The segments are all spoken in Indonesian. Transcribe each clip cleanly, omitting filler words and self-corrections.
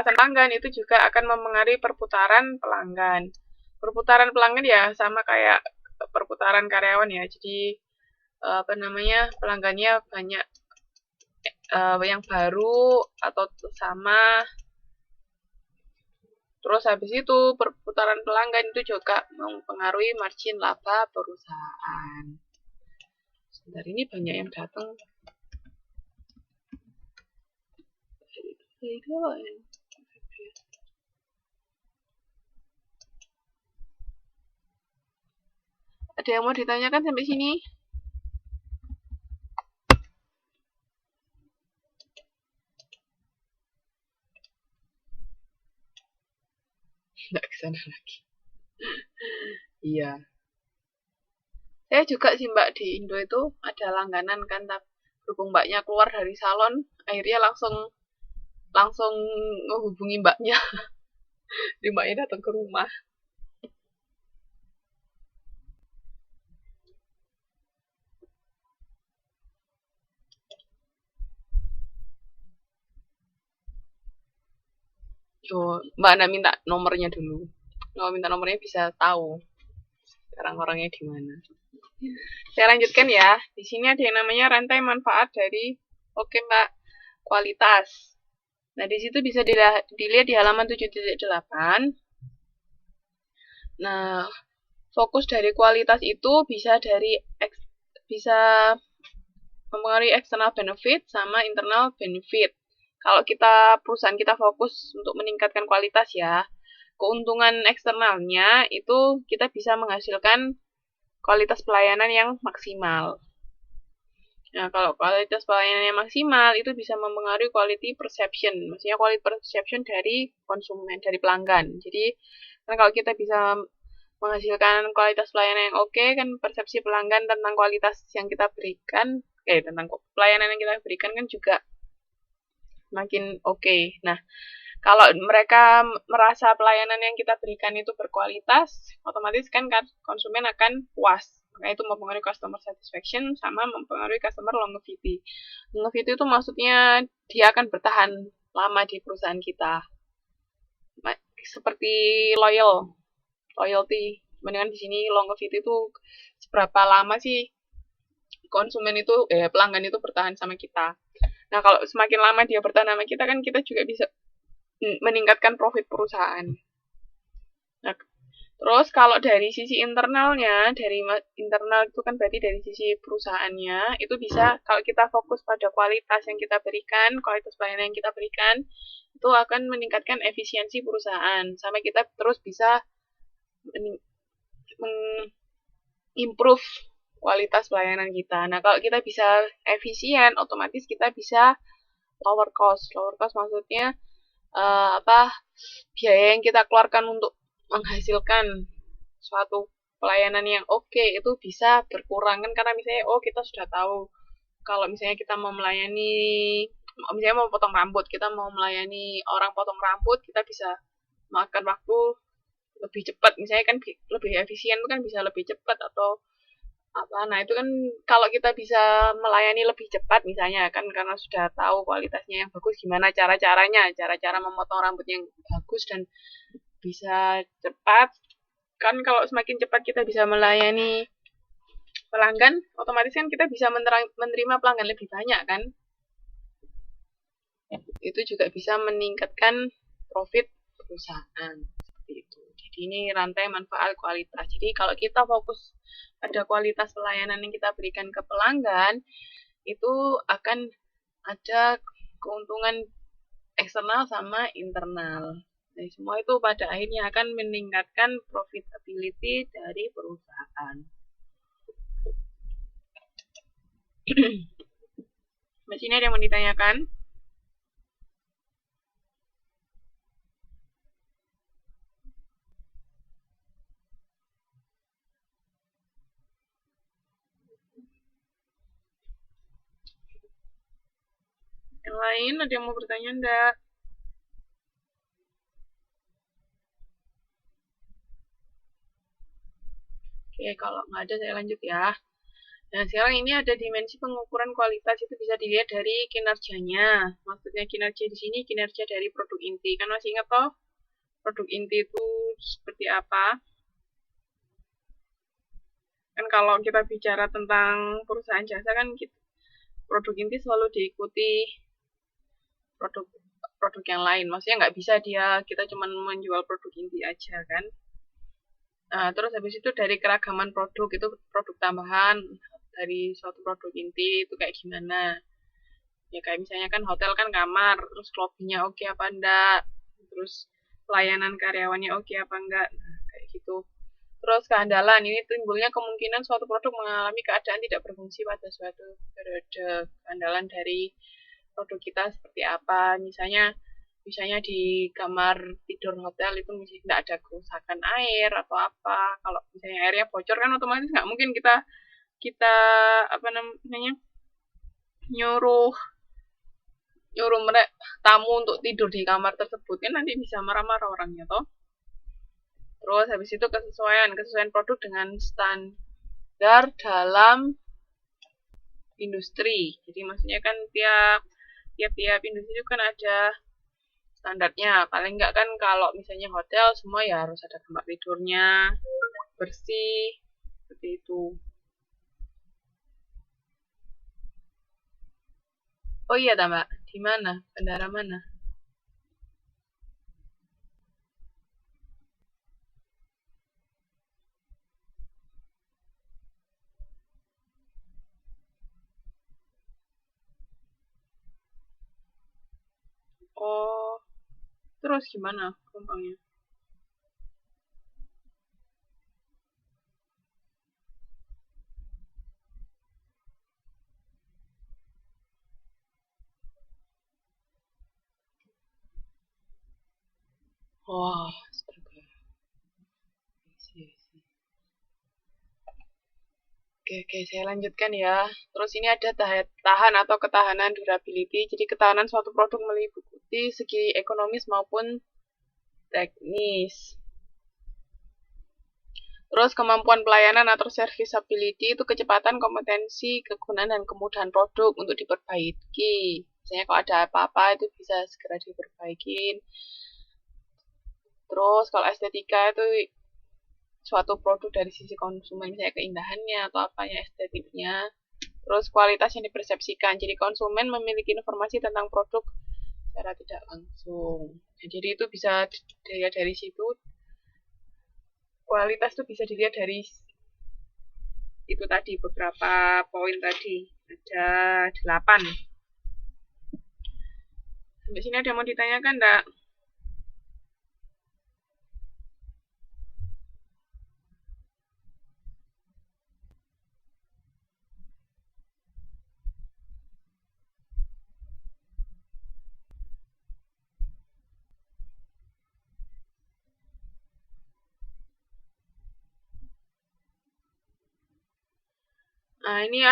pelepasan pelanggan itu juga akan mempengaruhi perputaran pelanggan. Perputaran pelanggan ya sama kayak perputaran karyawan ya. Jadi pelanggannya banyak yang baru atau sama. Terus habis itu perputaran pelanggan itu juga mempengaruhi margin laba perusahaan. Sebentar, ini banyak yang datang. Ada yang mau ditanyakan sampai sini? Nggak kesana lagi. Iya. Saya juga sih Mbak di Indo itu ada langganan kan, tapi berhubung Mbaknya keluar dari salon, akhirnya langsung menghubungi Mbaknya. Jadi Mbaknya datang ke rumah. Yo, Mbak Anda minta nomornya dulu. Kalau minta nomornya bisa tahu sekarang orangnya di mana. Saya lanjutkan ya. Di sini ada yang namanya rantai manfaat dari Mbak, kualitas. Nah, di situ bisa dilihat di halaman 7.8. Nah, fokus dari kualitas itu bisa mempengaruhi external benefit sama internal benefit. Kalau perusahaan kita fokus untuk meningkatkan kualitas ya, keuntungan eksternalnya itu kita bisa menghasilkan kualitas pelayanan yang maksimal. Nah, kalau kualitas pelayanan yang maksimal itu bisa mempengaruhi quality perception. Maksudnya quality perception dari konsumen, dari pelanggan. Jadi, kan kalau kita bisa menghasilkan kualitas pelayanan yang oke, kan persepsi pelanggan tentang kualitas yang kita berikan, tentang pelayanan yang kita berikan kan juga makin oke. Nah, kalau mereka merasa pelayanan yang kita berikan itu berkualitas, otomatis kan konsumen akan puas. Makanya itu mempengaruhi customer satisfaction sama mempengaruhi customer longevity. Longevity itu maksudnya dia akan bertahan lama di perusahaan kita. Seperti loyalty. Mendingan di sini longevity itu seberapa lama sih pelanggan itu bertahan sama kita. Nah, kalau semakin lama dia bertahan sama kita kan kita juga bisa meningkatkan profit perusahaan. Nah, terus kalau dari sisi internalnya, dari internal itu kan berarti dari sisi perusahaannya, itu bisa kalau kita fokus pada kualitas yang kita berikan, kualitas pelayanan yang kita berikan, itu akan meningkatkan efisiensi perusahaan. Sampai kita terus bisa improve kualitas pelayanan kita. Nah, kalau kita bisa efisien, otomatis kita bisa lower cost. Lower cost maksudnya biaya yang kita keluarkan untuk menghasilkan suatu pelayanan yang oke itu bisa berkurang kan, karena misalnya kita sudah tahu kalau misalnya kita mau misalnya mau potong rambut, kita mau melayani orang potong rambut, kita bisa makan waktu lebih cepat, misalnya kan lebih efisien itu kan bisa lebih cepat atau apa. Nah, itu kan kalau kita bisa melayani lebih cepat misalnya kan karena sudah tahu kualitasnya yang bagus, gimana cara memotong rambut yang bagus dan bisa cepat. Kan kalau semakin cepat kita bisa melayani pelanggan, otomatis kan kita bisa menerima pelanggan lebih banyak kan. Itu juga bisa meningkatkan profit perusahaan. Seperti itu. Jadi ini rantai manfaat kualitas. Jadi kalau kita fokus pada kualitas pelayanan yang kita berikan ke pelanggan, itu akan ada keuntungan eksternal sama internal. Nah, semua itu pada akhirnya akan meningkatkan profitability dari perusahaan. Mas, ini ada yang mau ditanyakan? Yang lain ada yang mau bertanya enggak? Oke, kalau nggak ada saya lanjut ya. Nah, sekarang ini ada dimensi pengukuran kualitas, itu bisa dilihat dari kinerjanya. Maksudnya kinerja di sini kinerja dari produk inti. Kan masih ingat toh? Produk inti itu seperti apa? Kan kalau kita bicara tentang perusahaan jasa kan produk inti selalu diikuti produk produk yang lain. Maksudnya nggak bisa kita cuma menjual produk inti aja kan. Nah, terus habis itu dari keragaman produk, itu produk tambahan dari suatu produk inti itu kayak gimana. Ya kayak misalnya kan hotel kan kamar, terus lobbynya oke apa enggak, terus pelayanan karyawannya oke apa enggak, nah, kayak gitu. Terus keandalan, ini timbulnya kemungkinan suatu produk mengalami keadaan tidak berfungsi pada suatu periode. Keandalan dari produk kita seperti apa, misalnya di kamar tidur hotel itu mesti tidak ada kerusakan air atau apa. Kalau misalnya airnya bocor kan otomatis nggak mungkin kita kita apa namanya nyuruh nyuruh mereka tamu untuk tidur di kamar tersebut, kan nanti bisa marah-marah orangnya toh. Terus habis itu kesesuaian produk dengan standar dalam industri. Jadi maksudnya kan tiap industri itu kan ada standarnya. Paling enggak kan kalau misalnya hotel semua ya harus ada kamar tidurnya, bersih, seperti itu. Oh iya, Mbak. Di mana? Bandara mana? Oh, terus gimana penumpangnya? Wah, astaga. Oke, saya lanjutkan ya. Terus ini ada tahan atau ketahanan durability. Jadi ketahanan suatu produk meliputi segi ekonomis maupun teknis. Terus kemampuan pelayanan atau serviceability itu kecepatan, kompetensi, kegunaan, dan kemudahan produk untuk diperbaiki. Misalnya kalau ada apa-apa itu bisa segera diperbaikin. Terus kalau estetika itu suatu produk dari sisi konsumen, misalnya keindahannya atau apanya estetiknya. Terus kualitas yang dipersepsikan. Jadi konsumen memiliki informasi tentang produk secara tidak langsung. Nah, jadi itu bisa dilihat dari situ. Kualitas itu bisa dilihat dari itu tadi, beberapa poin tadi. Ada 8. Sampai sini ada yang mau ditanyakan enggak? Nah, ini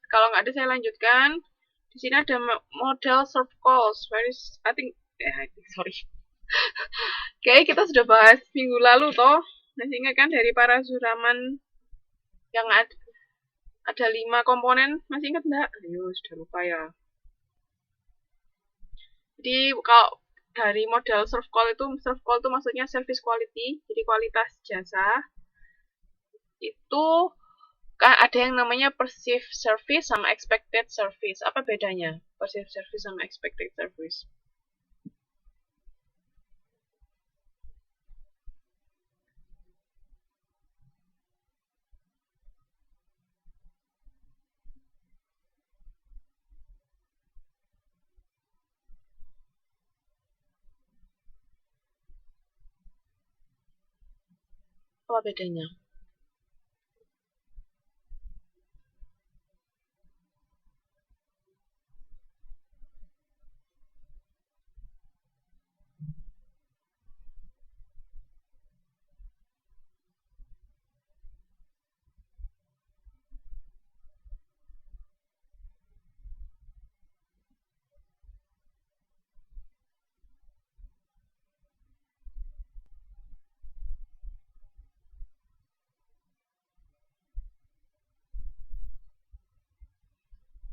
kalau nggak ada saya lanjutkan. Di sini ada model serve calls. Sorry. Kayaknya kita sudah bahas minggu lalu toh. Masih ingat kan dari para Zuraman yang ada 5 komponen, masih ingat enggak? Ayo, sudah lupa ya. Jadi kalau dari model serve call itu maksudnya service quality, jadi kualitas jasa. Itu kan ada yang namanya perceived service sama expected service. Apa bedanya perceived service sama expected service? Apa bedanya?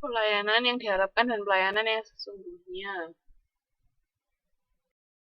pelayanan yang diharapkan dan pelayanan yang sesungguhnya.